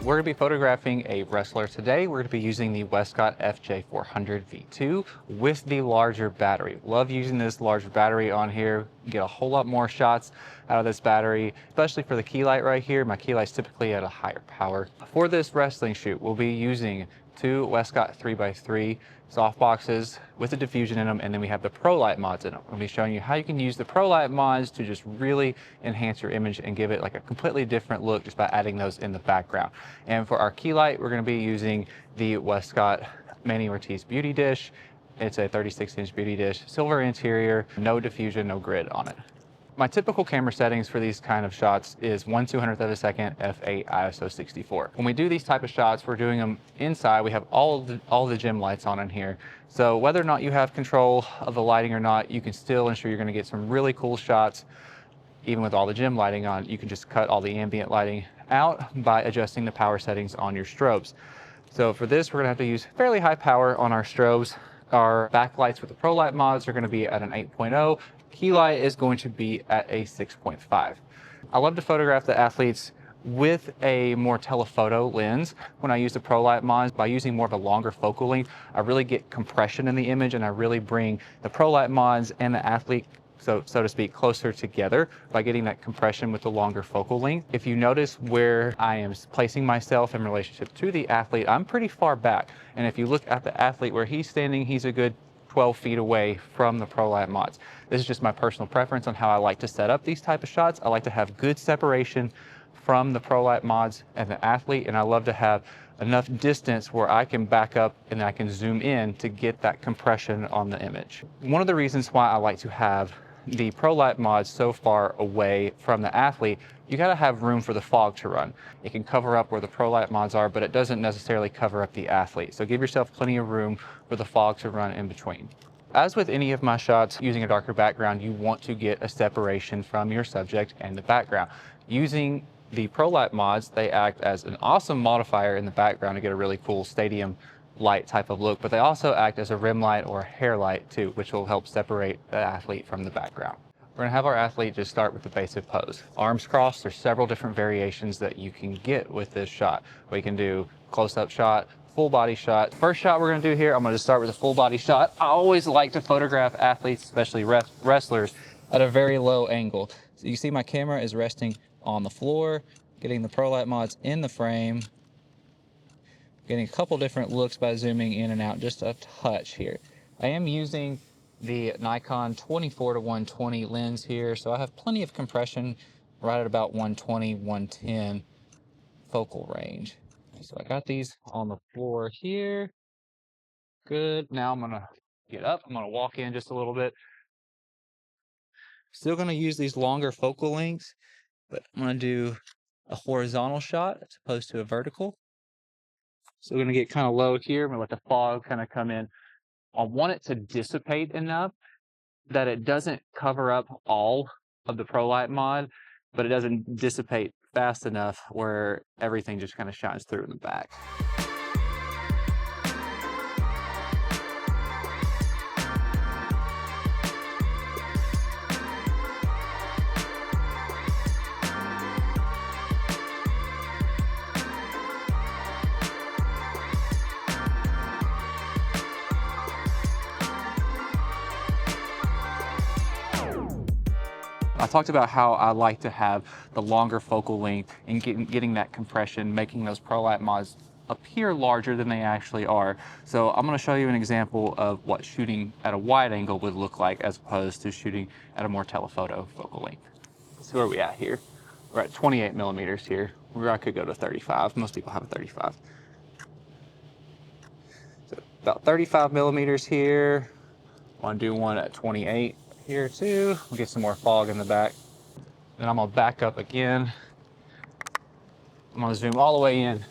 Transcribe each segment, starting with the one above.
We're going to be photographing a wrestler today. We're going to be using the Westcott FJ400 V2 with the larger battery. Love using this larger battery on here. You get a whole lot more shots out of this battery, especially for the key light right here. My key light's typically at a higher power. For this wrestling shoot, we'll be using two Westcott 3x3 soft boxes with a diffusion in them, and then we have the Pro Light mods in them. We'll be showing you how you can use the Pro Light mods to just really enhance your image and give it like a completely different look just by adding those in the background. And for our key light, we're going to be using the Westcott Manny Ortiz Beauty Dish. It's a 36-inch beauty dish, silver interior, no diffusion, no grid on it. My typical camera settings for these kind of shots is 1/200th of a second, f8, ISO 64. When we do these type of shots, we're doing them inside. We have all the gym lights on in here. So whether or not you have control of the lighting or not, you can still ensure you're gonna get some really cool shots. Even with all the gym lighting on, you can just cut all the ambient lighting out by adjusting the power settings on your strobes. So for this, we're gonna have to use fairly high power on our strobes. Our backlights with the Pro Light mods are gonna be at an 8.0. Key light is going to be at a 6.5. I love to photograph the athletes with a more telephoto lens. When I use the Pro Light mods, by using more of a longer focal length, I really get compression in the image, and I really bring the Pro Light mods and the athlete, so to speak, closer together by getting that compression with the longer focal length. If you notice where I am placing myself in relationship to the athlete, I'm pretty far back. And if you look at the athlete where he's standing, he's a good 12 feet away from the Pro Light mods. This is just my personal preference on how I like to set up these type of shots. I like to have good separation from the Pro Light mods and the athlete, and I love to have enough distance where I can back up and I can zoom in to get that compression on the image. One of the reasons why I like to have the Pro Light mods so far away from the athlete, you gotta have room for the fog to run. It can cover up where the Pro Light mods are, but it doesn't necessarily cover up the athlete. So give yourself plenty of room for the fog to run in between. As with any of my shots, using a darker background, you want to get a separation from your subject and the background. Using the Pro Light mods, they act as an awesome modifier in the background to get a really cool stadium light type of look, but they also act as a rim light or a hair light too, which will help separate the athlete from the background. We're gonna have our athlete just start with the basic pose. Arms crossed. There's several different variations that you can get with this shot. We can do close-up shot, full body shot. First shot we're gonna do here, I'm gonna just start with a full body shot. I always like to photograph athletes, especially wrestlers, at a very low angle. So you see my camera is resting on the floor, getting the Pro Light mods in the frame, getting a couple different looks by zooming in and out just a touch here. I am using the Nikon 24-120 lens here, so I have plenty of compression right at about 120, 110 focal range. So I got these on the floor here. Good. Now I'm gonna get up. I'm gonna walk in just a little bit. Still gonna use these longer focal lengths, but I'm gonna do a horizontal shot as opposed to a vertical. So we're gonna get kind of low here. I'm gonna let the fog kind of come in. I want it to dissipate enough that it doesn't cover up all of the Pro Light mod, but it doesn't dissipate fast enough where everything just kind of shines through in the back. I talked about how I like to have the longer focal length and getting that compression, making those Pro Light mods appear larger than they actually are. So I'm going to show you an example of what shooting at a wide angle would look like as opposed to shooting at a more telephoto focal length. So where are we at here? We're at 28 millimeters here, where I could go to 35. Most people have a 35. So about 35 millimeters here. I want to do one at 28. Here too. We'll get some more fog in the back. Then I'm gonna back up again. I'm gonna zoom all the way in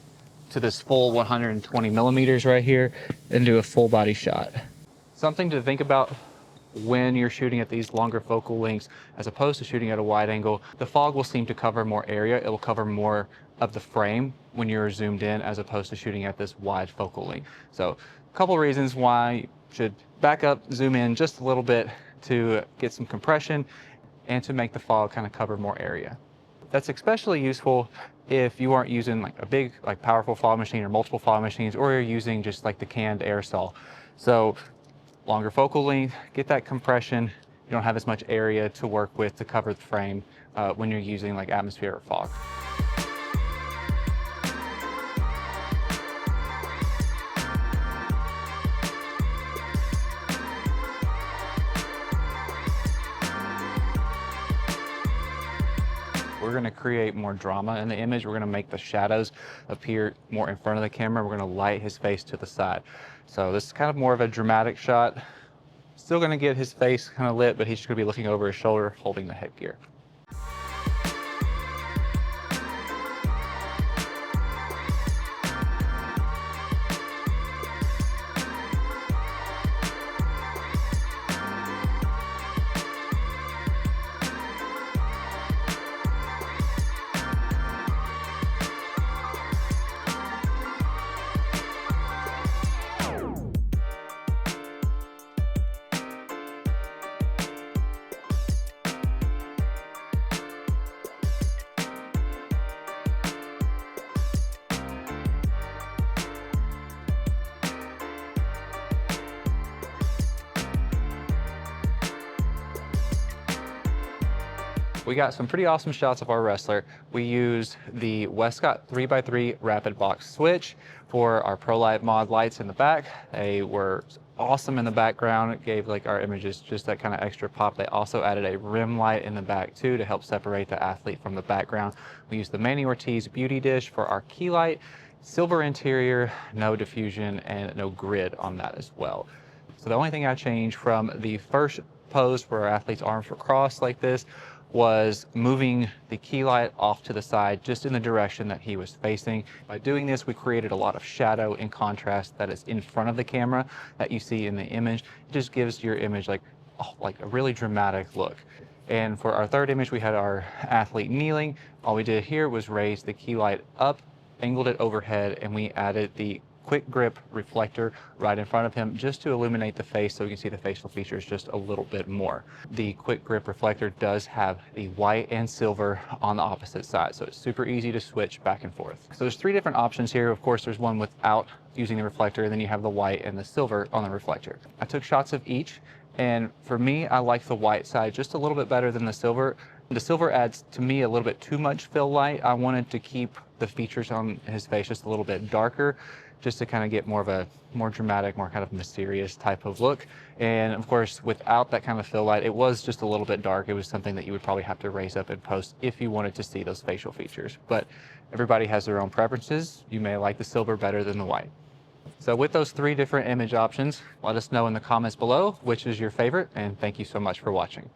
to this full 120 millimeters right here and do a full body shot. Something to think about when you're shooting at these longer focal lengths as opposed to shooting at a wide angle. The fog will seem to cover more area. It will cover more of the frame when you're zoomed in as opposed to shooting at this wide focal length. So a couple reasons why you should back up, zoom in just a little bit to get some compression and to make the fog kind of cover more area. That's especially useful if you aren't using like a big, like powerful fog machine or multiple fog machines, or you're using just like the canned aerosol. So longer focal length, get that compression. You don't have as much area to work with to cover the frame when you're using like atmosphere or fog. We're going to create more drama in the image. We're going to make the shadows appear more in front of the camera. We're going to light his face to the side. So this is kind of more of a dramatic shot. Still going to get his face kind of lit, but he's just going to be looking over his shoulder, holding the headgear. We got some pretty awesome shots of our wrestler. We used the Westcott 3x3 rapid box switch for our ProLight mod lights in the back. They were awesome in the background. It gave like our images just that kind of extra pop. They also added a rim light in the back too to help separate the athlete from the background. We used the Manny Ortiz beauty dish for our key light, silver interior, no diffusion, and no grid on that as well. So the only thing I changed from the first pose where our athlete's arms were crossed like this was moving the key light off to the side just in the direction that he was facing. By doing this, we created a lot of shadow in contrast that is in front of the camera that you see in the image. It just gives your image like a really dramatic look. And for our third image, we had our athlete kneeling. All we did here was raise the key light up, angled it overhead, and we added the quick grip reflector right in front of him just to illuminate the face so you can see the facial features just a little bit more. The quick grip reflector does have the white and silver on the opposite side, so it's super easy to switch back and forth. So there's three different options here. Of course, there's one without using the reflector, and then you have the white and the silver on the reflector. I took shots of each, and for me, I like the white side just a little bit better than the silver. The silver adds, to me, a little bit too much fill light. I wanted to keep the features on his face just a little bit darker, just to kind of get more of a more dramatic, more kind of mysterious type of look. And of course, without that kind of fill light, it was just a little bit dark. It was something that you would probably have to raise up in post if you wanted to see those facial features. But everybody has their own preferences. You may like the silver better than the white. So with those three different image options, let us know in the comments below which is your favorite, and thank you so much for watching.